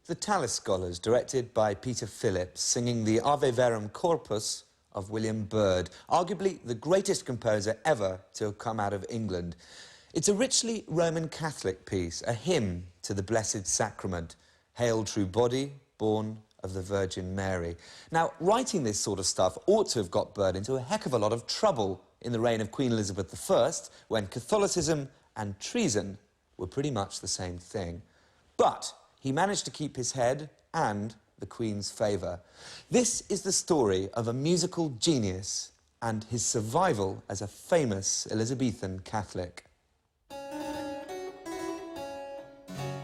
The Tallis Scholars, directed by Peter Phillips, singing the Ave Verum Corpus of William Byrd, arguably the greatest composer ever to have come out of England. It's a richly Roman Catholic piece, a hymn to the Blessed Sacrament. Hail, true body, born of the Virgin Mary. Now, writing this sort of stuff ought to have got Byrd into a heck of a lot of trouble in the reign of Queen Elizabeth I, when Catholicism and treason were pretty much the same thing. But he managed to keep his head and the Queen's favour. This is the story of a musical genius and his survival as a famous Elizabethan Catholic.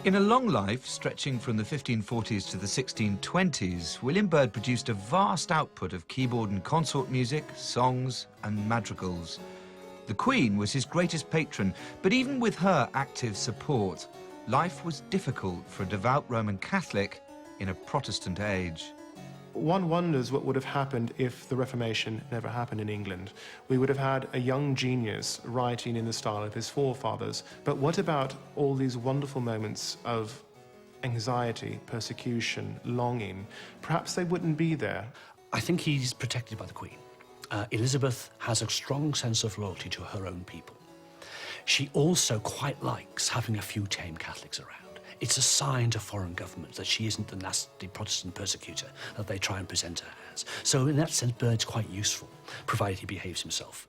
In a long life, stretching from the 1540s to the 1620s, William Byrd produced a vast output of keyboard and consort music, songs and madrigals. The Queen was his greatest patron, but even with her active support, life was difficult for a devout Roman Catholic in a Protestant age. One wonders what would have happened if the Reformation never happened in England. We would have had a young genius writing in the style of his forefathers. But what about all these wonderful moments of anxiety, persecution, longing? Perhaps they wouldn't be there. I think he's protected by the Queen. Elizabeth has a strong sense of loyalty to her own people. She also quite likes having a few tame Catholics around. It's a sign to foreign governments that she isn't the nasty Protestant persecutor that they try and present her as. So in that sense, Byrd's quite useful, provided he behaves himself.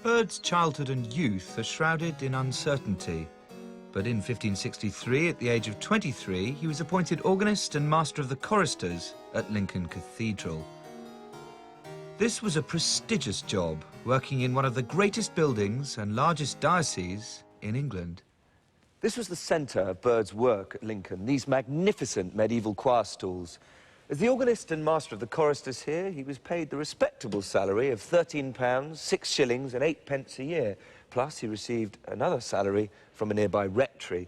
Byrd's childhood and youth are shrouded in uncertainty, but in 1563, at the age of 23, he was appointed organist and master of the choristers at Lincoln Cathedral. This was a prestigious job, working in one of the greatest buildings and largest dioceses in England. This was the centre of Byrd's work at Lincoln, these magnificent medieval choir stalls. As the organist and master of the choristers here, he was paid the respectable salary of £13, 6 shillings and 8 pence a year. Plus, he received another salary from a nearby rectory.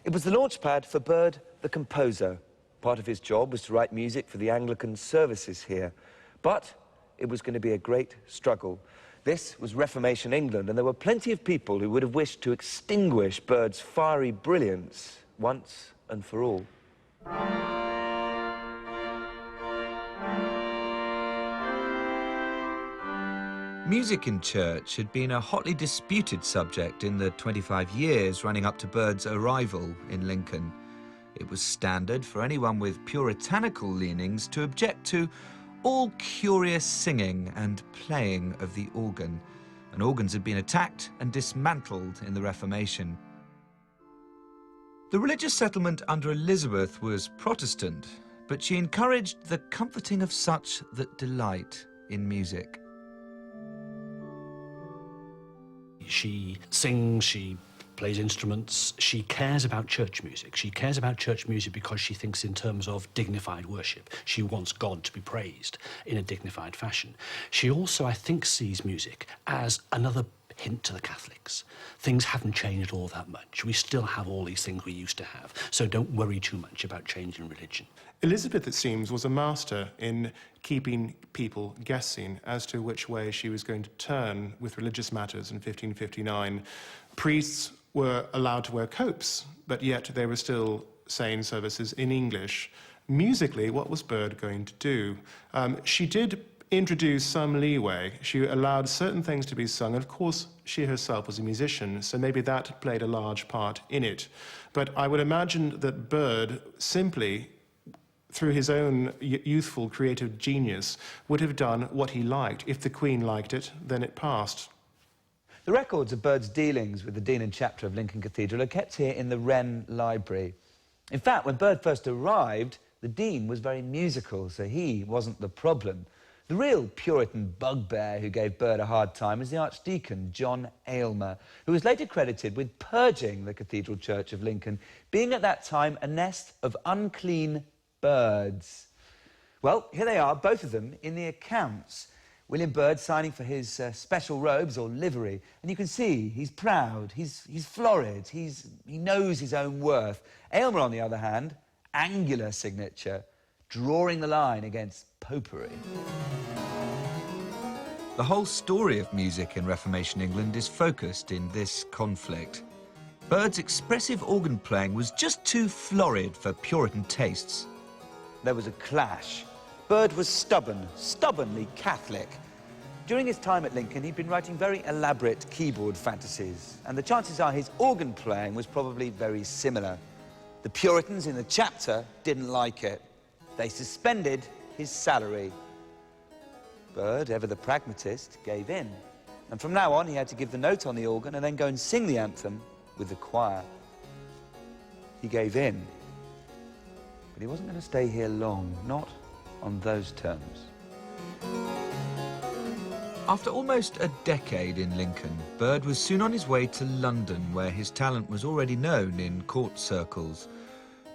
It was the launchpad for Byrd, the composer. Part of his job was to write music for the Anglican services here. But it was going to be a great struggle. This was Reformation England, and there were plenty of people who would have wished to extinguish Byrd's fiery brilliance once and for all. Music in church had been a hotly disputed subject in the 25 years running up to Byrd's arrival in Lincoln. It was standard for anyone with puritanical leanings to object to all curious singing and playing of the organ, and organs had been attacked and dismantled in the Reformation. The religious settlement under Elizabeth was Protestant, but she encouraged the comforting of such that delight in music. She sings, she plays instruments, she cares about church music. She cares about church music because she thinks in terms of dignified worship. She wants God to be praised in a dignified fashion. She also, I think, sees music as another hint to the Catholics. Things haven't changed all that much. We still have all these things we used to have, so don't worry too much about changing religion. Elizabeth, it seems, was a master in keeping people guessing as to which way she was going to turn with religious matters in 1559. Priests were allowed to wear copes, but yet they were still saying services in English. Musically, what was Byrd going to do? She did introduce some leeway. She allowed certain things to be sung. Of course, she herself was a musician, so maybe that played a large part in it. But I would imagine that Byrd simply, through his own youthful creative genius, would have done what he liked. If the Queen liked it, then it passed. The records of Byrd's dealings with the Dean and Chapter of Lincoln Cathedral are kept here in the Wren Library. In fact, when Byrd first arrived, the Dean was very musical, so he wasn't the problem. The real Puritan bugbear who gave Byrd a hard time was the Archdeacon, John Aylmer, who was later credited with purging the Cathedral Church of Lincoln, being at that time a nest of unclean birds. Well, here they are, both of them, in the accounts. William Byrd signing for his special robes or livery, and you can see he's proud, he's florid, he knows his own worth. Aylmer, on the other hand, angular signature, drawing the line against popery. The whole story of music in Reformation England is focused in this conflict. Byrd's expressive organ playing was just too florid for Puritan tastes. There was a clash. Byrd was stubbornly Catholic. During his time at Lincoln, he'd been writing very elaborate keyboard fantasies, and the chances are his organ playing was probably very similar. The Puritans in the chapter didn't like it. They suspended his salary. Byrd, ever the pragmatist, gave in. And from now on, he had to give the note on the organ and then go and sing the anthem with the choir. He gave in. But he wasn't going to stay here long, not on those terms. After almost a decade in Lincoln, Byrd was soon on his way to London, where his talent was already known in court circles.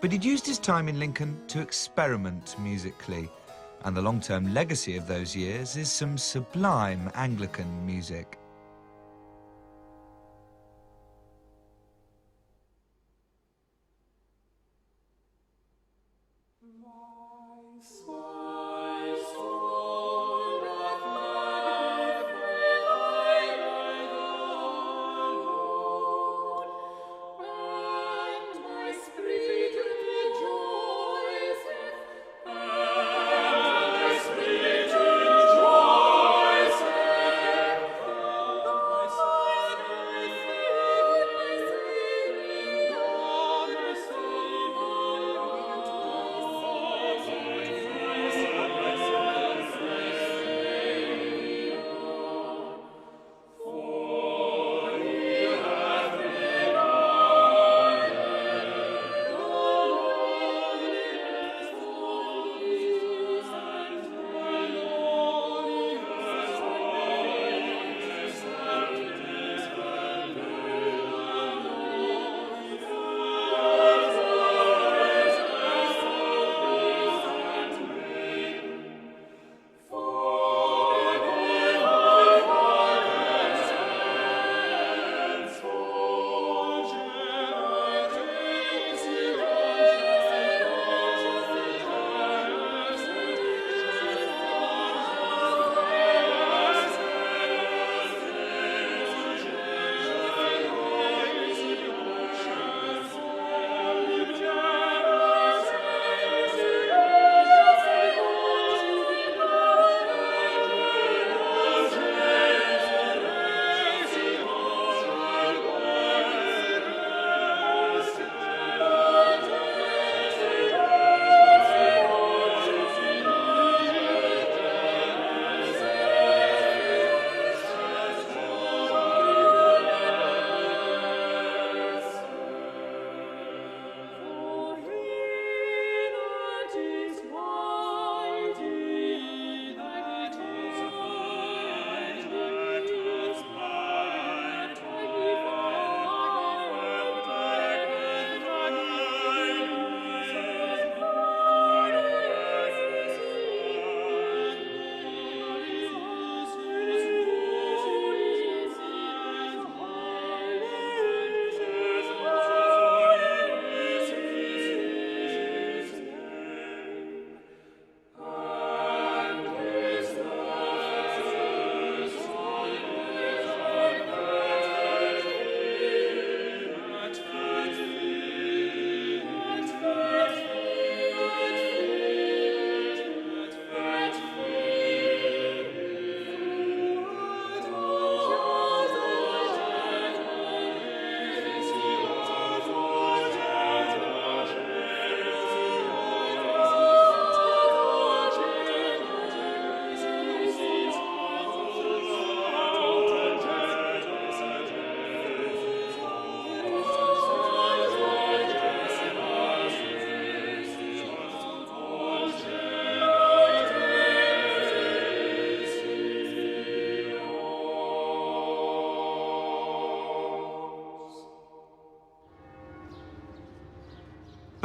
But he'd used his time in Lincoln to experiment musically, and the long-term legacy of those years is some sublime Anglican music.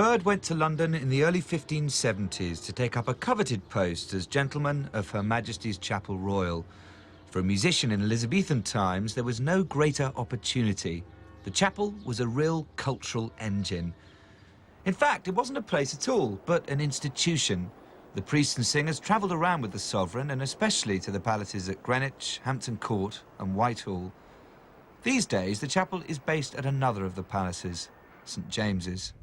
Byrd went to London in the early 1570s to take up a coveted post as gentleman of Her Majesty's Chapel Royal. For a musician in Elizabethan times, there was no greater opportunity. The chapel was a real cultural engine. In fact, it wasn't a place at all, but an institution. The priests and singers travelled around with the sovereign, and especially to the palaces at Greenwich, Hampton Court and Whitehall. These days, the chapel is based at another of the palaces, St James's.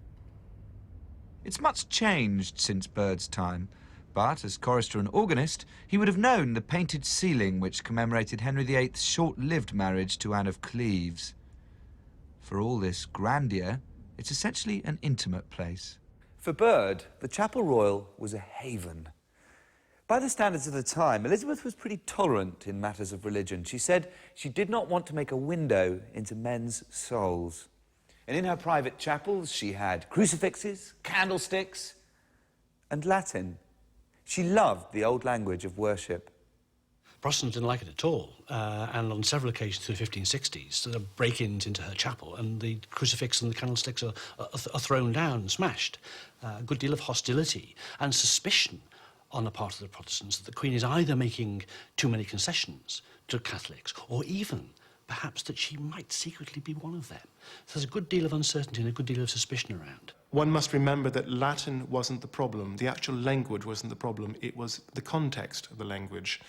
It's much changed since Byrd's time, but as chorister and organist, he would have known the painted ceiling which commemorated Henry VIII's short-lived marriage to Anne of Cleves. For all this grandeur, it's essentially an intimate place. For Byrd, the Chapel Royal was a haven. By the standards of the time, Elizabeth was pretty tolerant in matters of religion. She said she did not want to make a window into men's souls. And in her private chapels, she had crucifixes, candlesticks, and Latin. She loved the old language of worship. Protestants didn't like it at all, and on several occasions through the 1560s, there are break-ins into her chapel, and the crucifix and the candlesticks are thrown down and smashed. A good deal of hostility and suspicion on the part of the Protestants that the Queen is either making too many concessions to Catholics, or even perhaps that she might secretly be one of them. So there's a good deal of uncertainty and a good deal of suspicion around. One must remember that Latin wasn't the problem. The actual language wasn't the problem. It was the context of the language.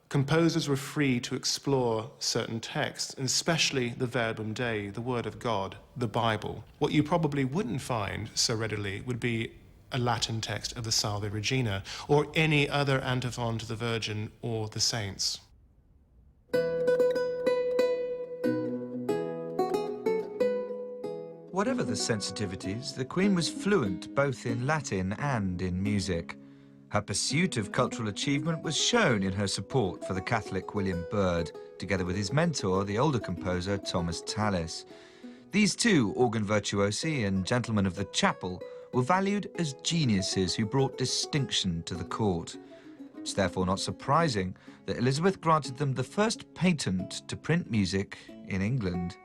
Composers were free to explore certain texts, and especially the Verbum Dei, the Word of God, the Bible. What you probably wouldn't find so readily would be a Latin text of the Salve Regina, or any other antiphon to the Virgin or the saints. Whatever the sensitivities, the Queen was fluent both in Latin and in music. Her pursuit of cultural achievement was shown in her support for the Catholic William Byrd, together with his mentor, the older composer Thomas Tallis. These two organ virtuosi and gentlemen of the chapel were valued as geniuses who brought distinction to the court. It's therefore not surprising that Elizabeth granted them the first patent to print music in England.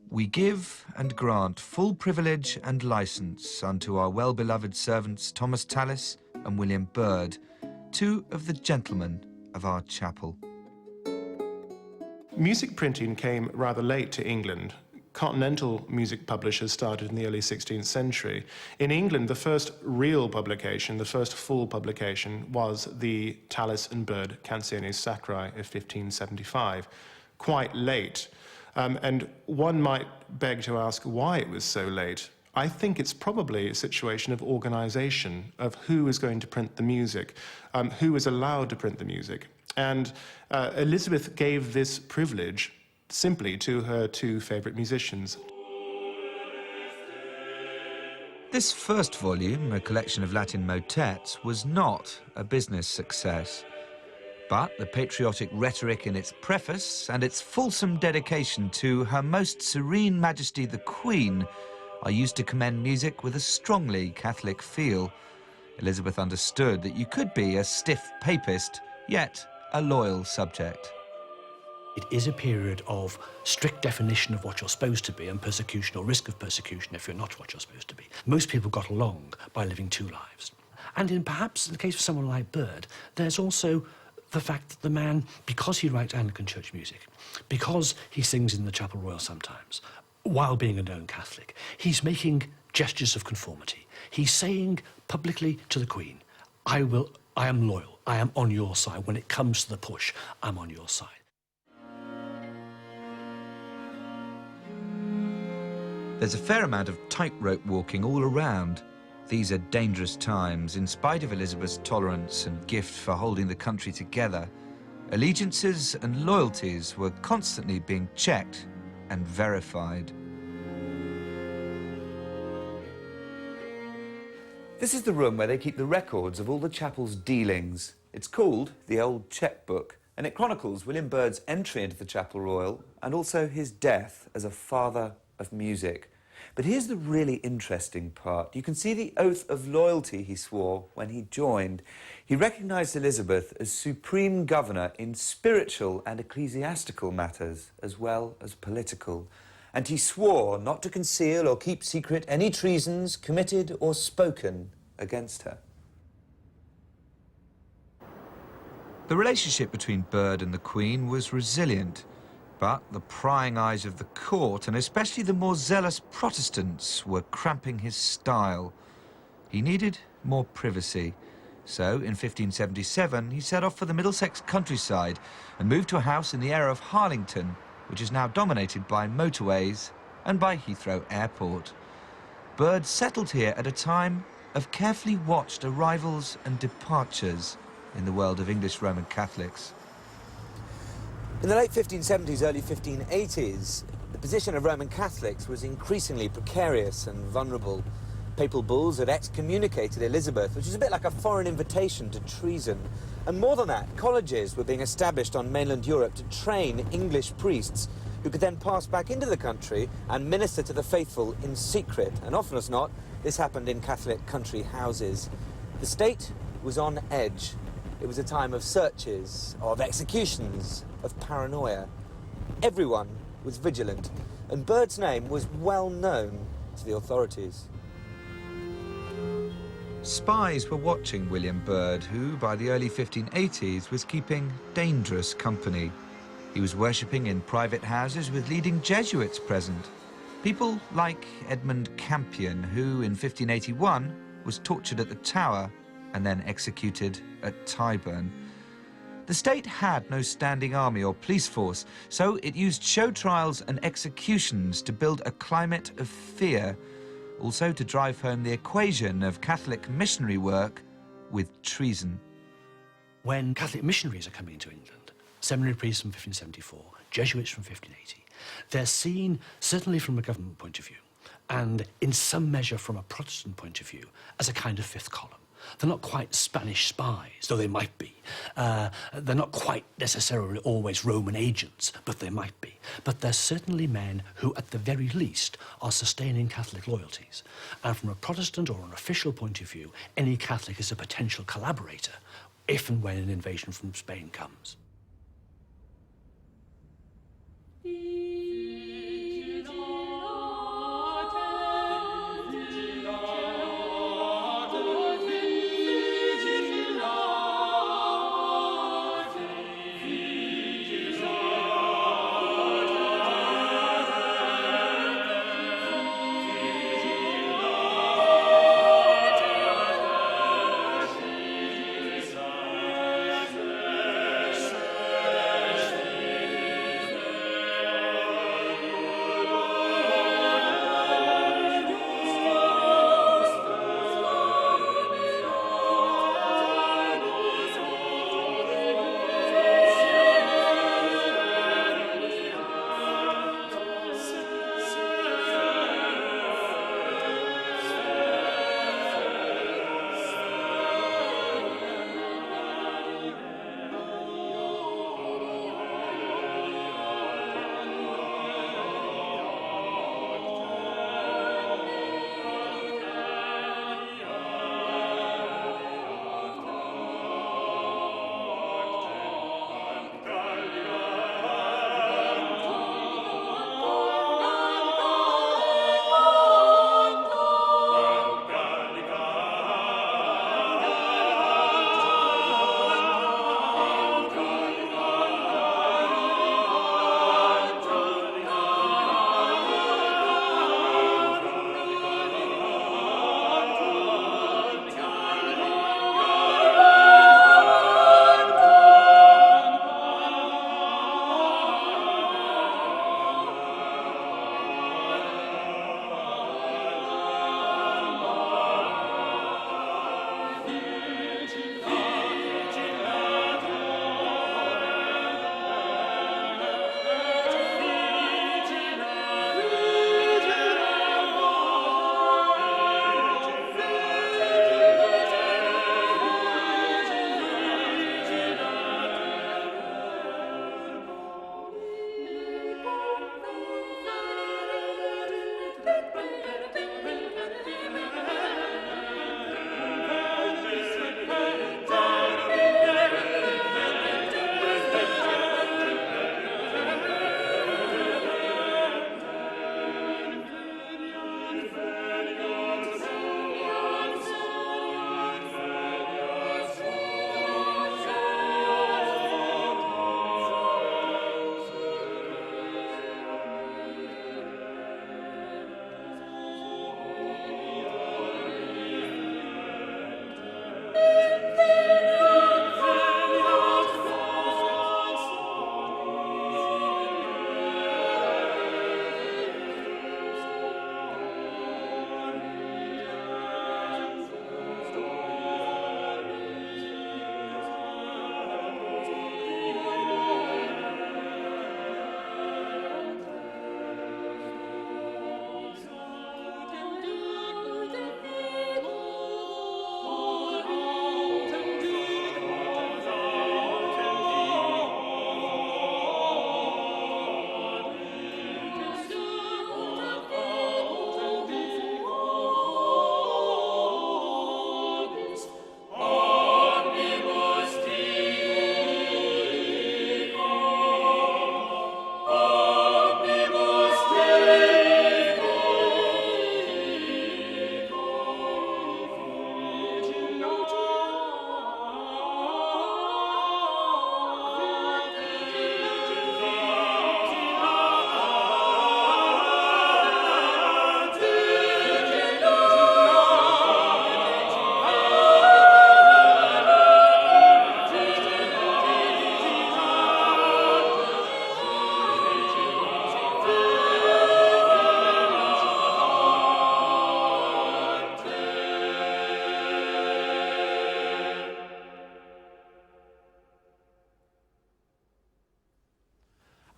We give and grant full privilege and license unto our well-beloved servants Thomas Tallis and William Byrd, two of the gentlemen of our chapel. Music printing came rather late to England. Continental music publishers started in the early 16th century. In England, the first real publication, the first full publication, was the Tallis and Byrd Canciones Sacrae of 1575, quite late. And one might beg to ask why it was so late. I think it's probably a situation of organisation, of who is going to print the music, who is allowed to print the music. And Elizabeth gave this privilege simply to her two favourite musicians. This first volume, a collection of Latin motets, was not a business success. But the patriotic rhetoric in its preface and its fulsome dedication to Her Most Serene Majesty the Queen are used to commend music with a strongly Catholic feel. Elizabeth understood that you could be a stiff papist, yet a loyal subject. It is a period of strict definition of what you're supposed to be and persecution or risk of persecution if you're not what you're supposed to be. Most people got along by living two lives. And perhaps in the case of someone like Byrd, there's also the fact that the man, because he writes Anglican church music, because he sings in the Chapel Royal sometimes, while being a known Catholic, he's making gestures of conformity. He's saying publicly to the Queen, I am loyal, I am on your side. When it comes to the push, I'm on your side. There's a fair amount of tightrope walking all around. These are dangerous times. In spite of Elizabeth's tolerance and gift for holding the country together, allegiances and loyalties were constantly being checked and verified. This is the room where they keep the records of all the chapel's dealings. It's called the Old Checkbook, and it chronicles William Byrd's entry into the Chapel Royal and also his death as a father of music. But here's the really interesting part. You can see the oath of loyalty he swore when he joined. He recognised Elizabeth as supreme governor in spiritual and ecclesiastical matters, as well as political. and he swore not to conceal or keep secret any treasons committed or spoken against her. The relationship between Byrd and the Queen was resilient, but the prying eyes of the court, and especially the more zealous Protestants, were cramping his style. He needed more privacy. So, in 1577, he set off for the Middlesex countryside and moved to a house in the area of Harlington, which is now dominated by motorways and by Heathrow Airport. Byrd settled here at a time of carefully watched arrivals and departures in the world of English Roman Catholics. In the late 1570s, early 1580s, the position of Roman Catholics was increasingly precarious and vulnerable. Papal bulls had excommunicated Elizabeth, which is a bit like a foreign invitation to treason. And more than that, colleges were being established on mainland Europe to train English priests who could then pass back into the country and minister to the faithful in secret. And often as not, this happened in Catholic country houses. The state was on edge. It was a time of searches, of executions, of paranoia. Everyone was vigilant, and Byrd's name was well known to the authorities. Spies were watching William Byrd, who, by the early 1580s, was keeping dangerous company. He was worshipping in private houses with leading Jesuits present. People like Edmund Campion, who, in 1581, was tortured at the Tower and then executed at Tyburn. The state had no standing army or police force, so it used show trials and executions to build a climate of fear, also to drive home the equation of Catholic missionary work with treason. When Catholic missionaries are coming into England, seminary priests from 1574, Jesuits from 1580, they're seen, certainly from a government point of view, and in some measure from a Protestant point of view, as a kind of fifth column. They're not quite Spanish spies, though they might be. They're not quite necessarily always Roman agents, but they might be. But they're certainly men who, at the very least, are sustaining Catholic loyalties. And from a Protestant or an official point of view, any Catholic is a potential collaborator if and when an invasion from Spain comes.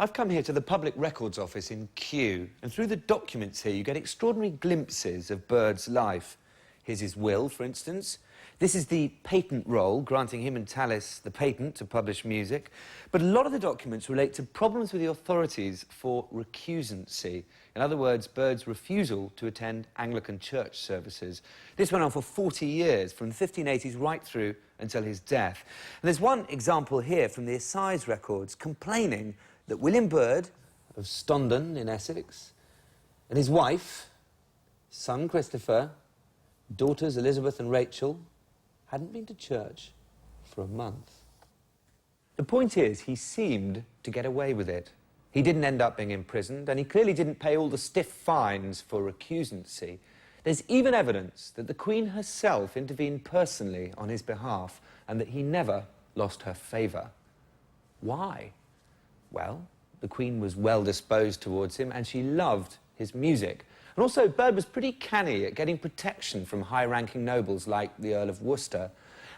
I've come here to the Public Records Office in Kew, and through the documents here you get extraordinary glimpses of Byrd's life. Here's his will, for instance. This is the patent roll, granting him and Tallis the patent to publish music. But a lot of the documents relate to problems with the authorities for recusancy. In other words, Byrd's refusal to attend Anglican church services. This went on for 40 years, from the 1580s right through until his death. And there's one example here from the Assize records complaining that William Byrd of Stondon in Essex and his wife, son Christopher, daughters Elizabeth and Rachel, hadn't been to church for a month. The point is, he seemed to get away with it. He didn't end up being imprisoned, and he clearly didn't pay all the stiff fines for recusancy. There's even evidence that the Queen herself intervened personally on his behalf, and that he never lost her favour. Why? Well, the Queen was well disposed towards him, and she loved his music. And also, Byrd was pretty canny at getting protection from high-ranking nobles like the Earl of Worcester.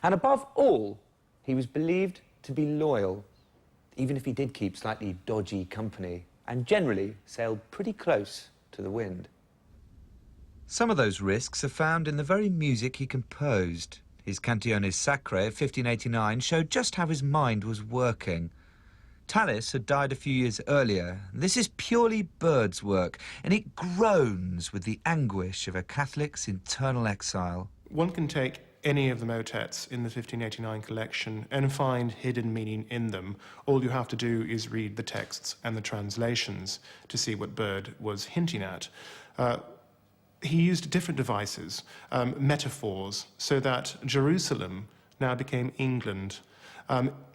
And above all, he was believed to be loyal, even if he did keep slightly dodgy company, and generally sailed pretty close to the wind. Some of those risks are found in the very music he composed. His Cantiones Sacrae of 1589 showed just how his mind was working. Tallis had died a few years earlier. This is purely Byrd's work, and it groans with the anguish of a Catholic's internal exile. One can take any of the motets in the 1589 collection and find hidden meaning in them. All you have to do is read the texts and the translations to see what Byrd was hinting at. He used different devices, metaphors, so that Jerusalem now became England.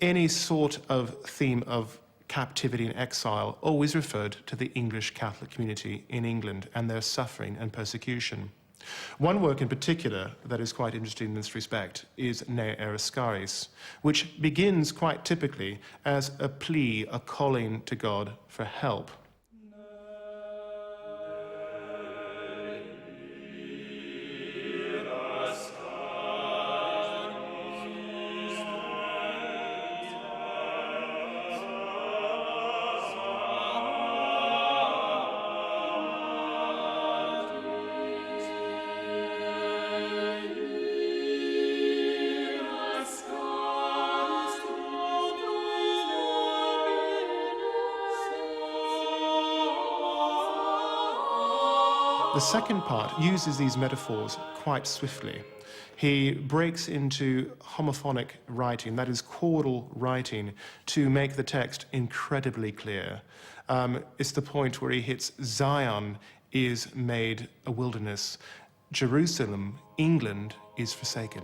Any sort of theme of captivity and exile always referred to the English Catholic community in England and their suffering and persecution. One work in particular that is quite interesting in this respect is Ne Eriscaris, which begins quite typically as a plea, a calling to God for help. The second part uses these metaphors quite swiftly. He breaks into homophonic writing, that is chordal writing, to make the text incredibly clear. It's the point where he hits Zion is made a wilderness. Jerusalem, England, is forsaken.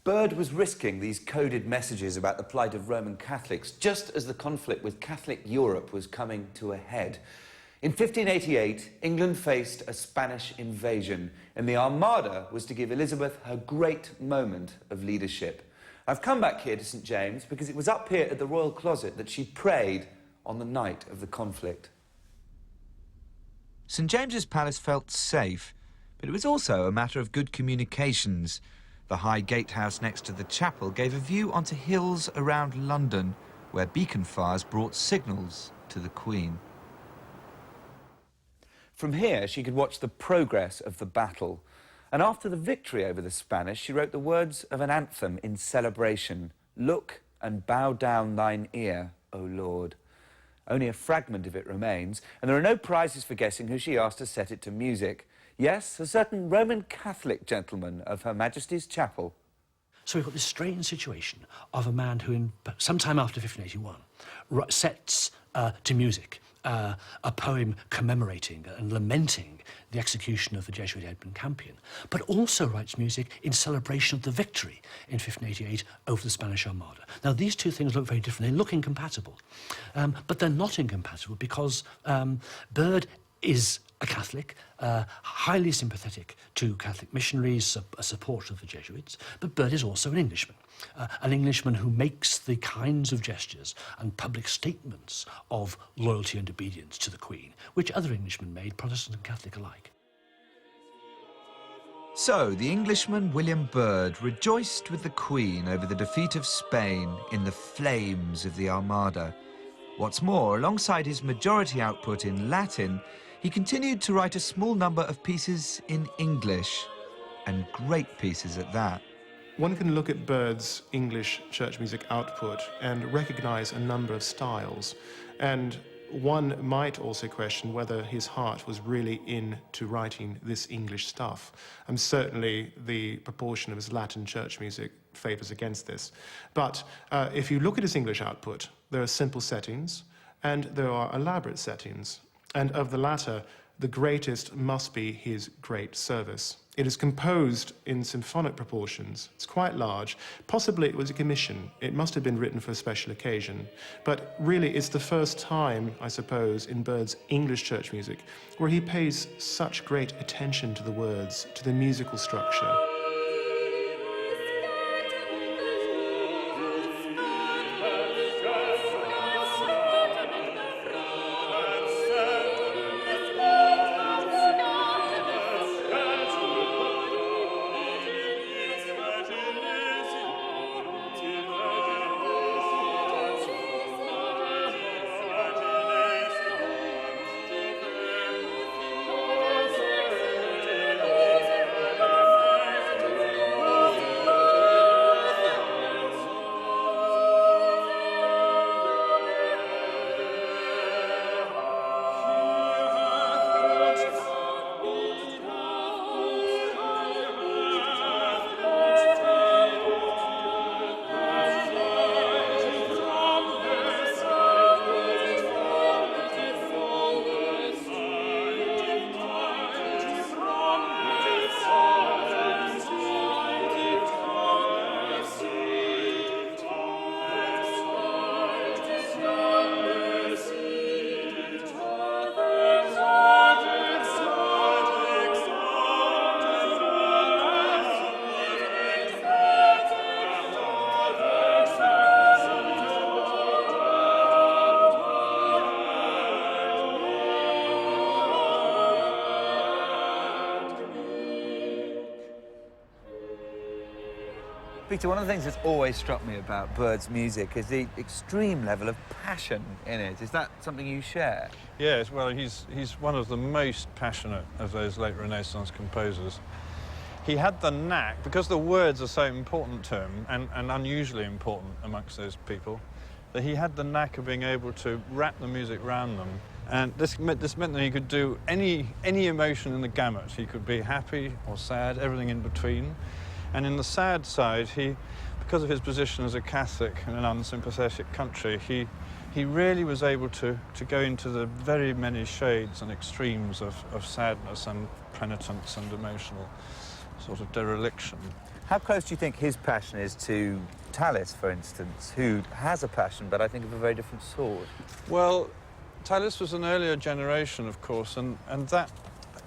Byrd was risking these coded messages about the plight of Roman Catholics just as the conflict with Catholic Europe was coming to a head. In 1588, England faced a Spanish invasion, and the Armada was to give Elizabeth her great moment of leadership. I've come back here to St James because it was up here at the Royal Closet that she prayed on the night of the conflict. St James's Palace felt safe, but it was also a matter of good communications. The high gatehouse next to the chapel gave a view onto hills around London, where beacon fires brought signals to the Queen. From here, she could watch the progress of the battle. And after the victory over the Spanish, she wrote the words of an anthem in celebration. "Look and bow down thine ear, O Lord." Only a fragment of it remains, and there are no prizes for guessing who she asked to set it to music. Yes, a certain Roman Catholic gentleman of Her Majesty's Chapel. So we've got this strange situation of a man who, sometime after 1581, sets to music a poem commemorating and lamenting the execution of the Jesuit Edmund Campion, but also writes music in celebration of the victory in 1588 over the Spanish Armada. Now, these two things look very different. They look incompatible, but they're not incompatible because Byrd is a Catholic, highly sympathetic to Catholic missionaries, a supporter of the Jesuits, but Byrd is also an Englishman who makes the kinds of gestures and public statements of loyalty and obedience to the Queen, which other Englishmen made, Protestant and Catholic alike. So, the Englishman William Byrd rejoiced with the Queen over the defeat of Spain in the flames of the Armada. What's more, alongside his majority output in Latin, he continued to write a small number of pieces in English, and great pieces at that. One can look at Byrd's English church music output and recognize a number of styles, and one might also question whether his heart was really into writing this English stuff. And certainly the proportion of his Latin church music favors against this. But if you look at his English output, there are simple settings and there are elaborate settings. And of the latter, the greatest must be his great service. It is composed in symphonic proportions. It's quite large. Possibly it was a commission. It must have been written for a special occasion. But really, it's the first time, I suppose, in Byrd's English church music where he pays such great attention to the words, to the musical structure. Peter, one of the things that's always struck me about Byrd's music is the extreme level of passion in it. Is that something you share? Yes, well, he's one of the most passionate of those late Renaissance composers. He had the knack, because the words are so important to him, and unusually important amongst those people, that he had the knack of being able to wrap the music around them. And this meant that he could do any emotion in the gamut. He could be happy or sad, everything in between. And in the sad side, because of his position as a Catholic in an unsympathetic country, he really was able to go into the very many shades and extremes of sadness and penitence and emotional sort of dereliction. How close do you think his passion is to Tallis, for instance, who has a passion, but I think of a very different sort? Well, Tallis was an earlier generation, of course, and that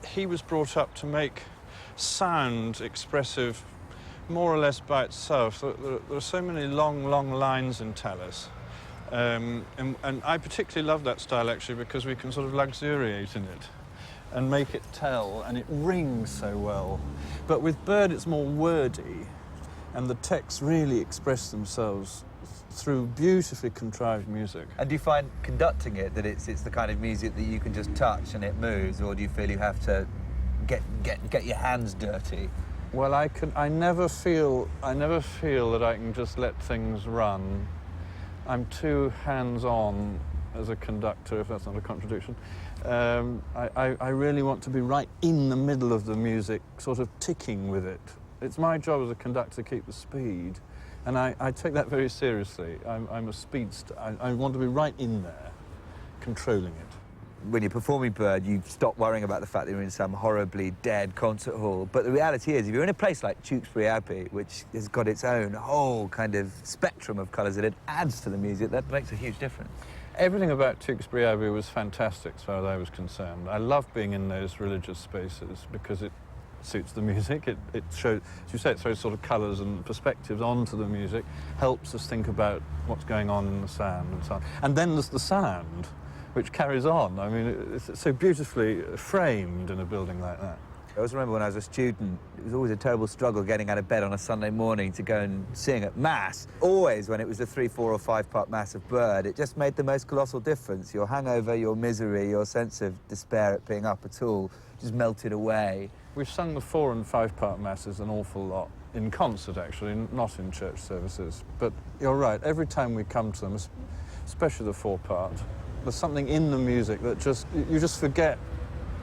he was brought up to make sound expressive more or less by itself. There are so many long lines in Tallis. And I particularly love that style, actually, because we can sort of luxuriate in it and make it tell, and it rings so well. But with Byrd, it's more wordy, and the texts really express themselves through beautifully contrived music. And do you find conducting it that it's the kind of music that you can just touch and it moves, or do you feel you have to get your hands dirty? Well, I never feel that I can just let things run. I'm too hands-on as a conductor, if that's not a contradiction. I really want to be right in the middle of the music, sort of ticking with it. It's my job as a conductor to keep the speed, and I take that very seriously. I'm a speedster. I want to be right in there, controlling it. When you're performing Byrd, you stop worrying about the fact that you're in some horribly dead concert hall. But the reality is, if you're in a place like Tewkesbury Abbey, which has got its own whole kind of spectrum of colours that it adds to the music, that makes a huge difference. Everything about Tewkesbury Abbey was fantastic as far as I was concerned. I love being in those religious spaces because it suits the music. It shows, as you say, it throws sort of colours and perspectives onto the music, helps us think about what's going on in the sound and so on. And then there's the sound, which carries on. I mean, it's so beautifully framed in a building like that. I always remember when I was a student, it was always a terrible struggle getting out of bed on a Sunday morning to go and sing at Mass. Always when it was a 3-, 4- or 5-part Mass of Byrd, it just made the most colossal difference. Your hangover, your misery, your sense of despair at being up at all just melted away. We've sung the 4- and 5-part Masses an awful lot, in concert actually, not in church services. But you're right, every time we come to them, especially the 4-part, there's something in the music that you just forget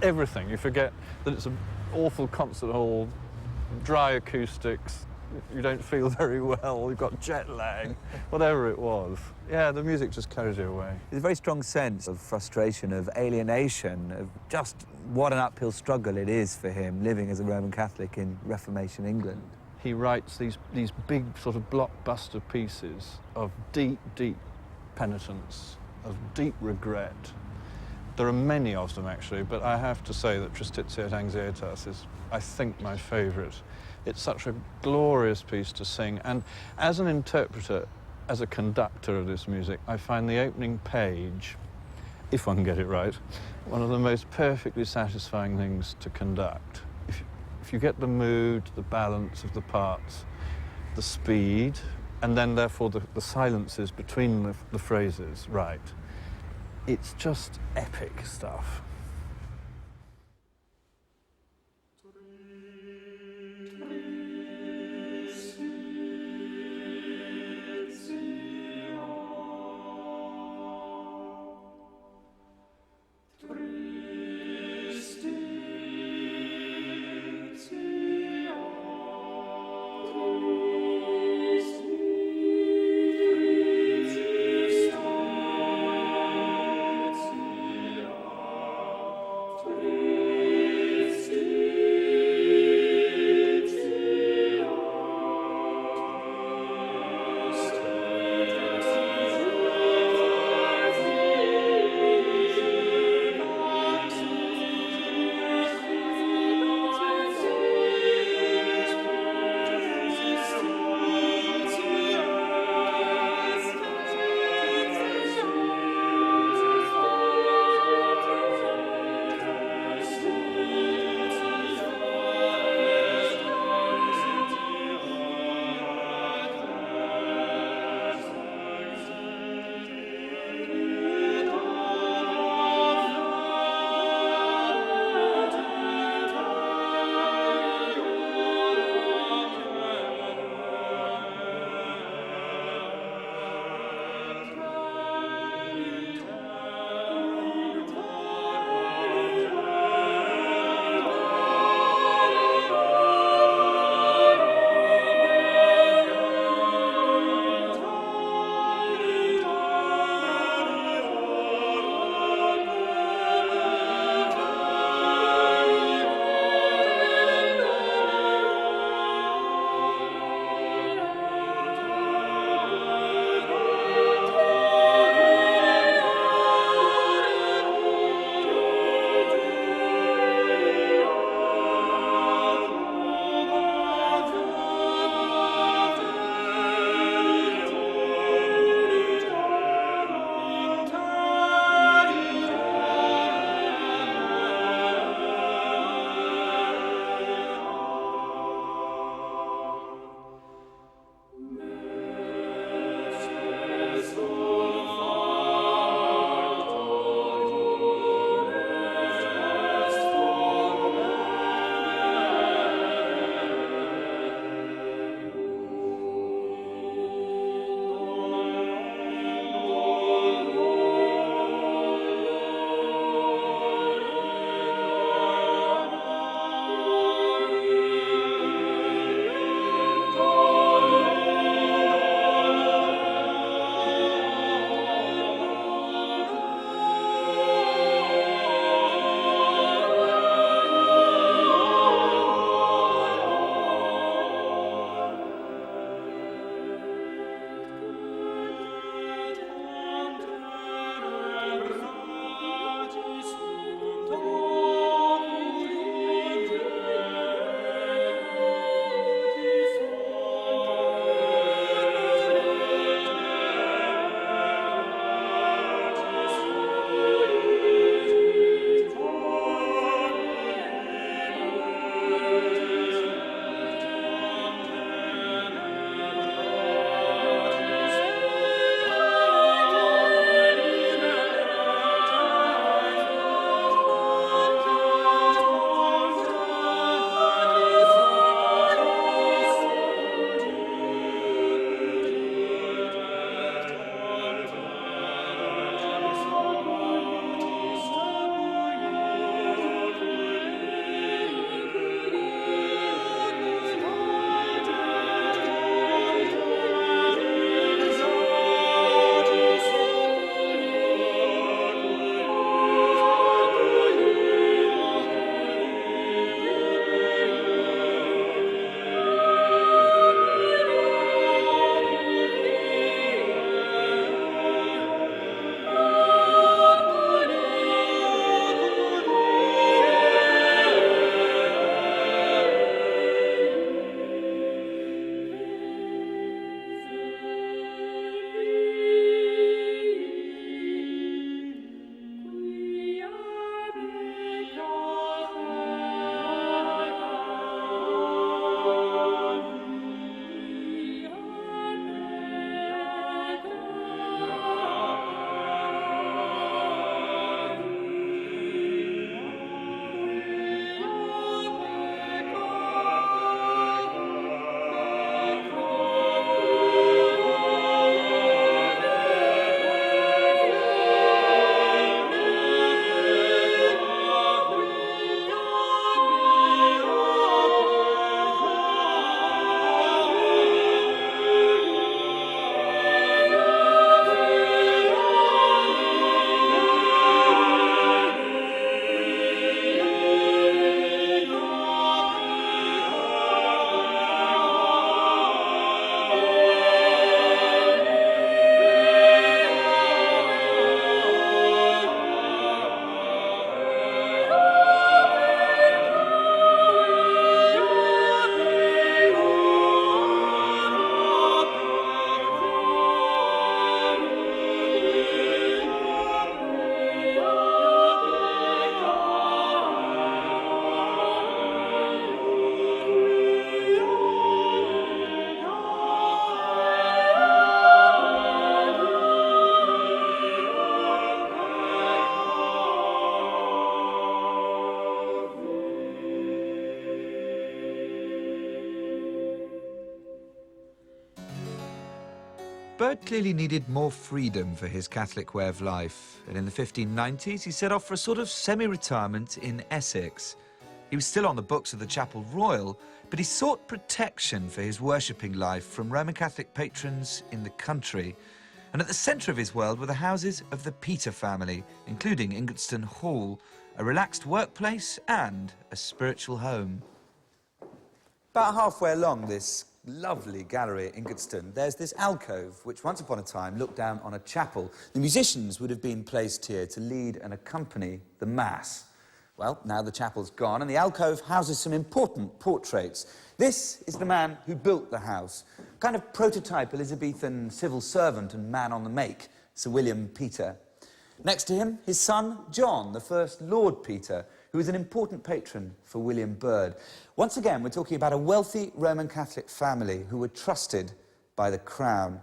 everything. You forget that it's an awful concert hall, dry acoustics, you don't feel very well, you've got jet lag, whatever it was. Yeah, the music just carries you away. There's a very strong sense of frustration, of alienation, of just what an uphill struggle it is for him living as a Roman Catholic in Reformation England. He writes these big sort of blockbuster pieces of deep penitence, of deep regret. There are many of them, actually, but I have to say that Tristitia et Anxietas is, I think, my favourite. It's such a glorious piece to sing, and as an interpreter, as a conductor of this music, I find the opening page, if one can get it right, one of the most perfectly satisfying things to conduct. If you get the mood, the balance of the parts, the speed, and then therefore the silences between the phrases right, it's just epic stuff. Byrd clearly needed more freedom for his Catholic way of life, and in the 1590s he set off for a sort of semi-retirement in Essex. He was still on the books of the Chapel Royal, but he sought protection for his worshipping life from Roman Catholic patrons in the country. And at the centre of his world were the houses of the Peter family, including Ingatestone Hall, a relaxed workplace and a spiritual home. About halfway along this lovely gallery at Ingatestone, there's this alcove, which once upon a time looked down on a chapel. The musicians would have been placed here to lead and accompany the Mass. Well, now the chapel's gone, and the alcove houses some important portraits. This is the man who built the house, kind of prototype Elizabethan civil servant and man on the make, Sir William Peter. Next to him, his son, John, the first Lord Peter, who was an important patron for William Byrd. Once again, we're talking about a wealthy Roman Catholic family who were trusted by the crown.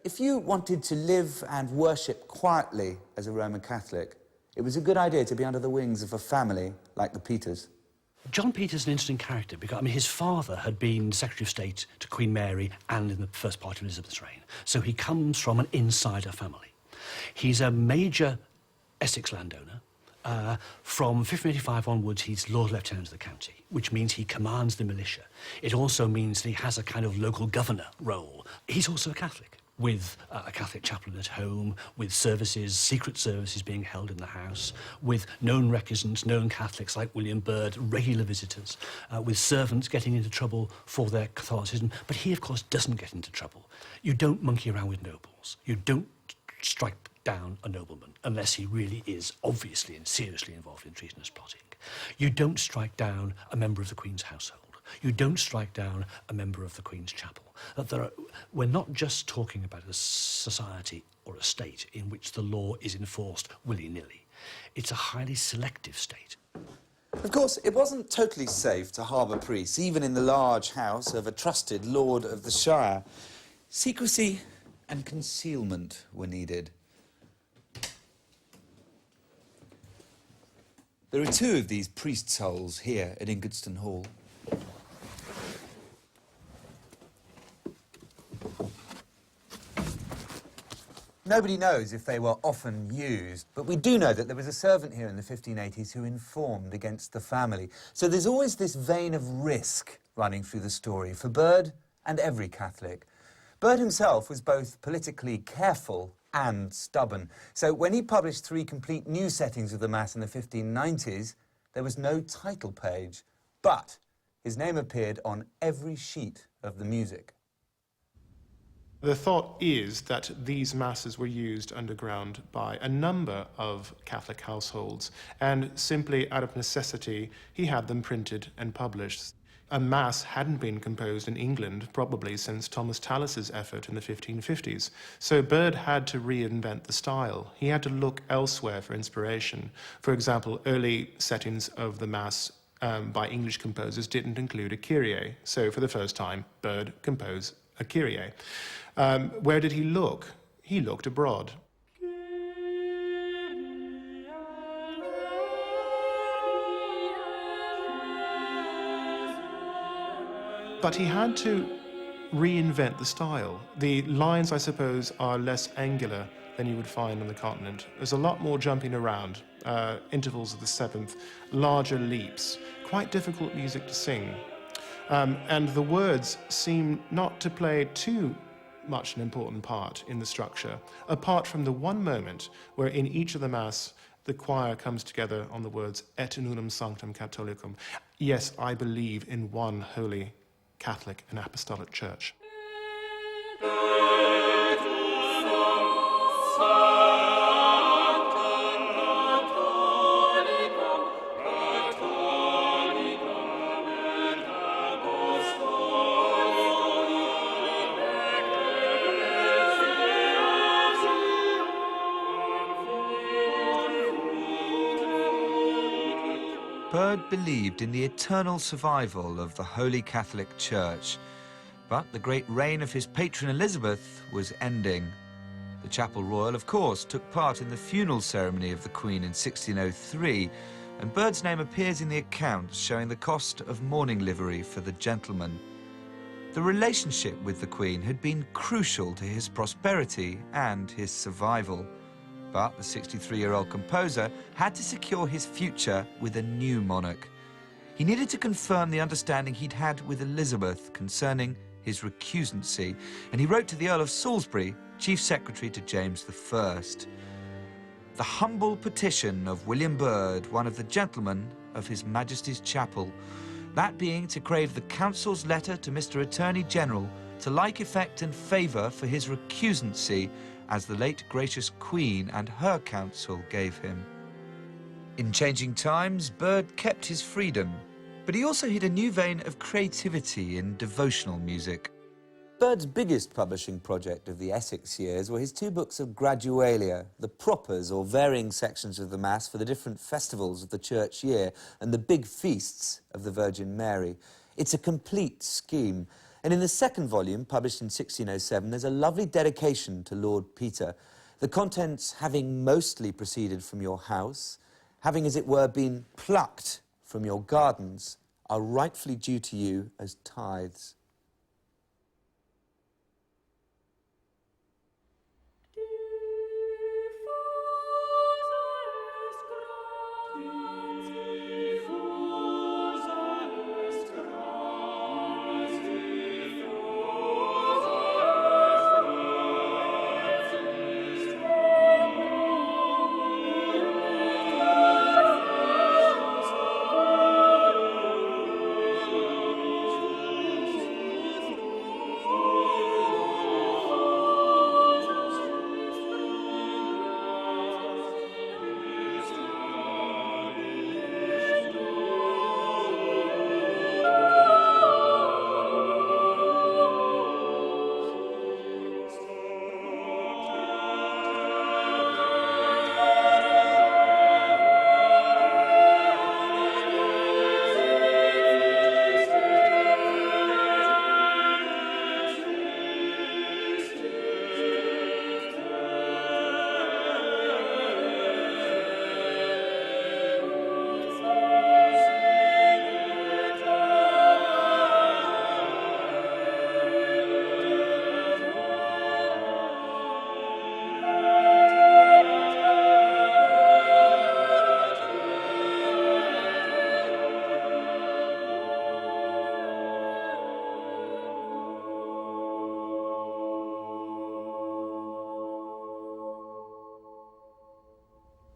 If you wanted to live and worship quietly as a Roman Catholic, it was a good idea to be under the wings of a family like the Peters. John Peter's an interesting character because, I mean, his father had been Secretary of State to Queen Mary and in the first part of Elizabeth's reign. So he comes from an insider family. He's a major Essex landowner. From 1585 onwards, he's Lord Lieutenant of the county, which means he commands the militia. It also means that he has a kind of local governor role. He's also a Catholic, with a Catholic chaplain at home, with services, secret services being held in the house, with known recusants, known Catholics like William Byrd, regular visitors, with servants getting into trouble for their Catholicism. But he, of course, doesn't get into trouble. You don't monkey around with nobles. You don't strike down a nobleman unless he really is obviously and seriously involved in treasonous plotting. You don't strike down a member of the Queen's household. You don't strike down a member of the Queen's chapel. We're not just talking about a society or a state in which the law is enforced willy-nilly. It's a highly selective state. Of course, it wasn't totally safe to harbour priests, even in the large house of a trusted Lord of the Shire. Secrecy and concealment were needed. There are two of these priests' holes here at Ingatestone Hall. Nobody knows if they were often used, but we do know that there was a servant here in the 1580s who informed against the family. So there's always this vein of risk running through the story for Byrd and every Catholic. Byrd himself was both politically careful and stubborn. So when he published 3 complete new settings of the Mass in the 1590s, there was no title page, but his name appeared on every sheet of the music. The thought is that these masses were used underground by a number of Catholic households, and simply out of necessity, he had them printed and published. A mass hadn't been composed in England probably since Thomas Tallis's effort in the 1550s. So Byrd had to reinvent the style. He had to look elsewhere for inspiration. For example, early settings of the mass by English composers didn't include a Kyrie. So for the first time, Byrd composed a Kyrie. Where did he look? He looked abroad. But he had to reinvent the style. The lines, I suppose, are less angular than you would find on the continent. There's a lot more jumping around, intervals of the seventh, larger leaps, quite difficult music to sing. And the words seem not to play too much an important part in the structure, apart from the one moment where in each of the Mass, the choir comes together on the words, Et in unum sanctum Catholicum. Yes, I believe in one holy Catholic and Apostolic Church. Byrd believed in the eternal survival of the Holy Catholic Church, but the great reign of his patron Elizabeth was ending. The Chapel Royal, of course, took part in the funeral ceremony of the Queen in 1603, and Byrd's name appears in the accounts showing the cost of mourning livery for the gentleman. The relationship with the Queen had been crucial to his prosperity and his survival. But the 63-year-old composer had to secure his future with a new monarch. He needed to confirm the understanding he'd had with Elizabeth concerning his recusancy, and he wrote to the Earl of Salisbury, Chief Secretary to James I. The humble petition of William Byrd, one of the gentlemen of His Majesty's Chapel, that being to crave the Council's letter to Mr. Attorney General to like effect and favour for his recusancy as the late gracious Queen and her Council gave him. In changing times, Byrd kept his freedom, but he also hid a new vein of creativity in devotional music. Byrd's biggest publishing project of the Essex years were his two books of Gradualia, the propers or varying sections of the Mass for the different festivals of the church year and the big feasts of the Virgin Mary. It's a complete scheme, and in the second volume, published in 1607, there's a lovely dedication to Lord Peter, the contents having mostly proceeded from your house, having as it were been plucked from your gardens, are rightfully due to you as tithes.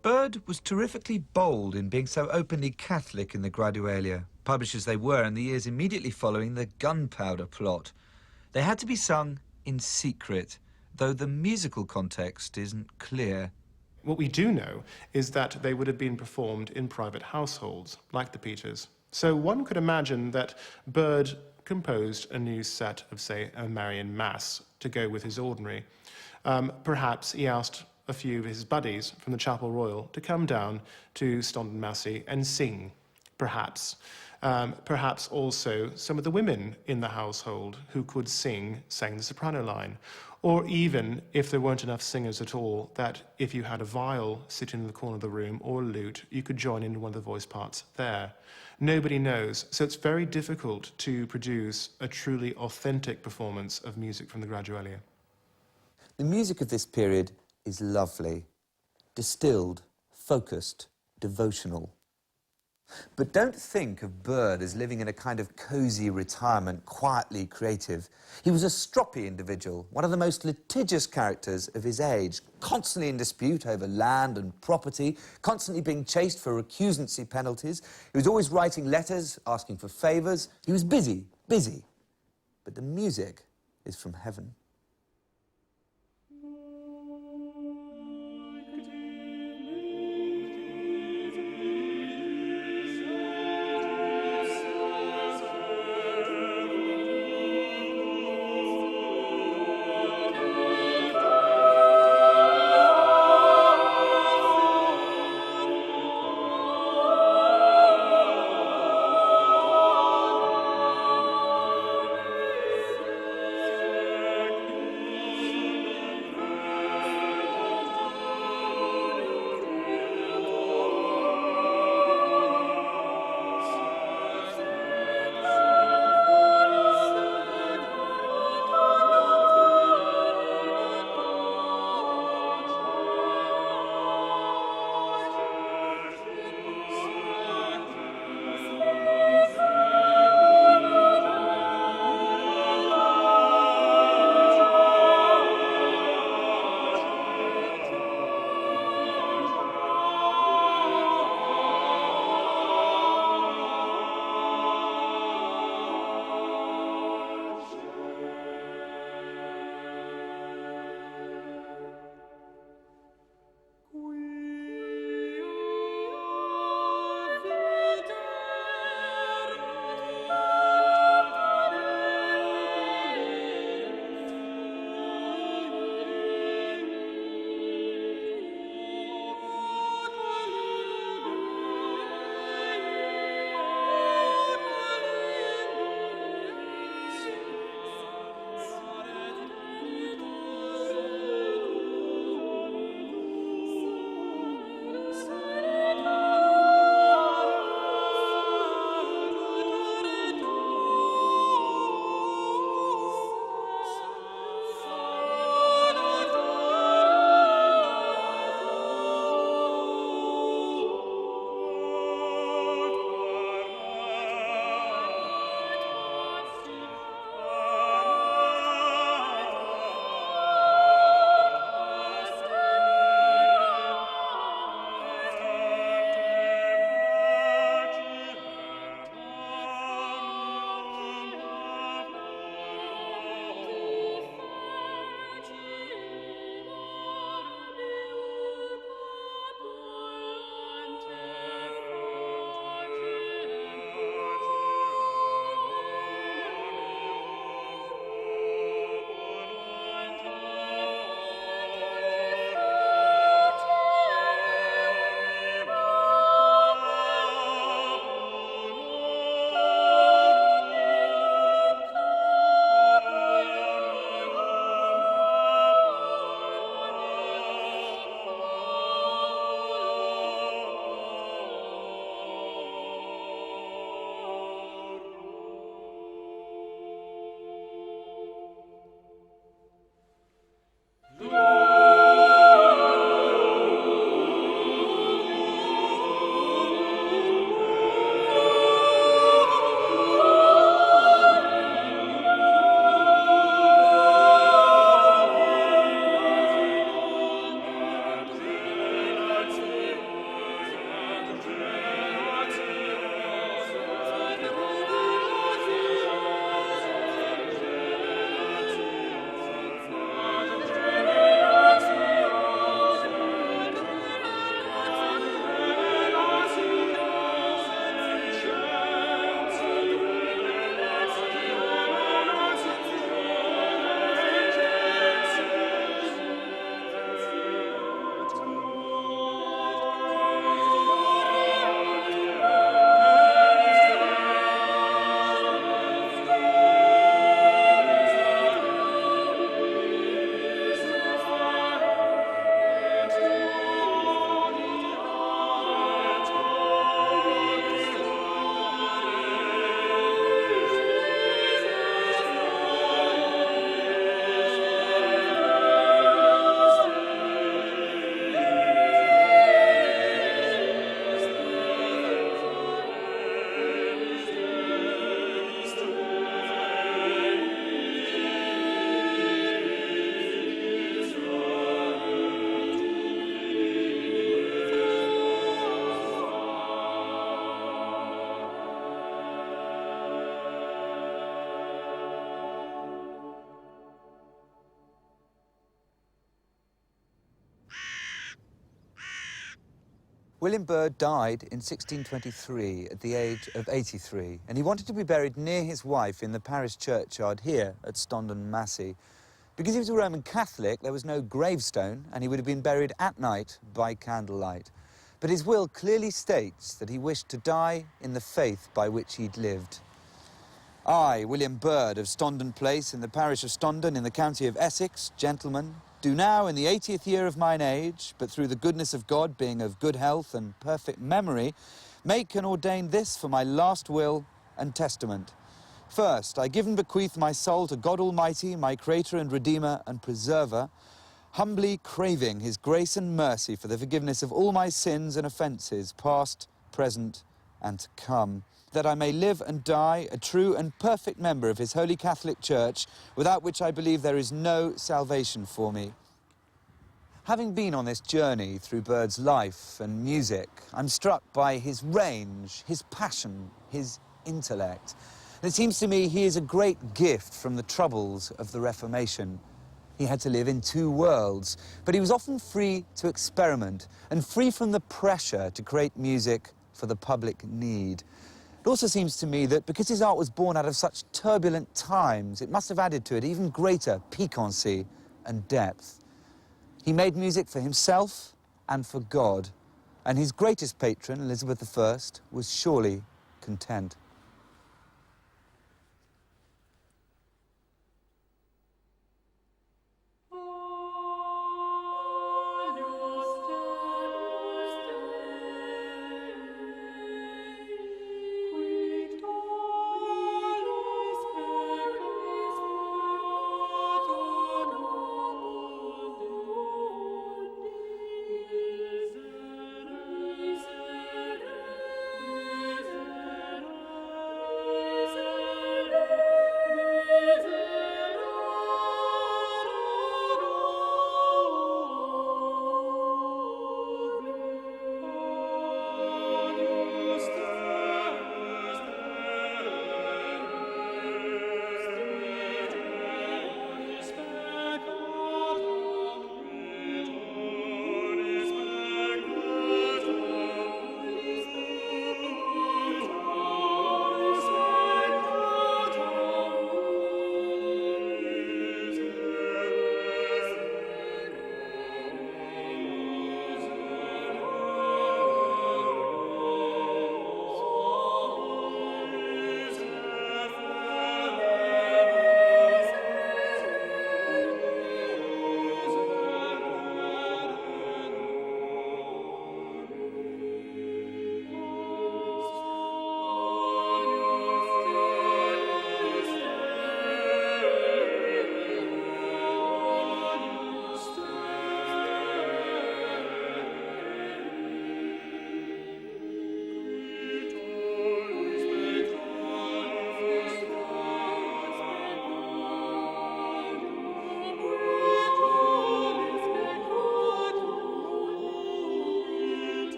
Byrd was terrifically bold in being so openly Catholic in the Gradualia, published as they were in the years immediately following the Gunpowder Plot. They had to be sung in secret, though the musical context isn't clear. What we do know is that they would have been performed in private households, like the Peters. So one could imagine that Byrd composed a new set of, say, a Marian Mass to go with his ordinary. Perhaps he asked a few of his buddies from the Chapel Royal to come down to Staunton Massey and sing, perhaps. Perhaps also some of the women in the household who could sing sang the soprano line. Or even, if there weren't enough singers at all, that if you had a viol sitting in the corner of the room or a lute, you could join in one of the voice parts there. Nobody knows, so it's very difficult to produce a truly authentic performance of music from the Gradualia. The music of this period is lovely, distilled, focused, devotional. But don't think of Byrd as living in a kind of cosy retirement, quietly creative. He was a stroppy individual, one of the most litigious characters of his age, constantly in dispute over land and property, constantly being chased for recusancy penalties. He was always writing letters, asking for favours. He was busy. But the music is from heaven. William Byrd died in 1623 at the age of 83, and he wanted to be buried near his wife in the parish churchyard here at Stondon Massey. Because he was a Roman Catholic, there was no gravestone, and he would have been buried at night by candlelight. But his will clearly states that he wished to die in the faith by which he'd lived. I, William Byrd of Stondon Place in the parish of Stondon in the county of Essex, gentlemen, do now in the 80th year of mine age, but through the goodness of God, being of good health and perfect memory, make and ordain this for my last will and testament. First, I give and bequeath my soul to God Almighty, my Creator and Redeemer and Preserver, humbly craving his grace and mercy for the forgiveness of all my sins and offences, past, present, and to come, that I may live and die a true and perfect member of his Holy Catholic Church, without which I believe there is no salvation for me. Having been on this journey through Byrd's life and music, I'm struck by his range, his passion, his intellect. And it seems to me he is a great gift from the troubles of the Reformation. He had to live in two worlds, but he was often free to experiment and free from the pressure to create music for the public need. It also seems to me that because his art was born out of such turbulent times, it must have added to it even greater piquancy and depth. He made music for himself and for God, and his greatest patron, Elizabeth I, was surely content.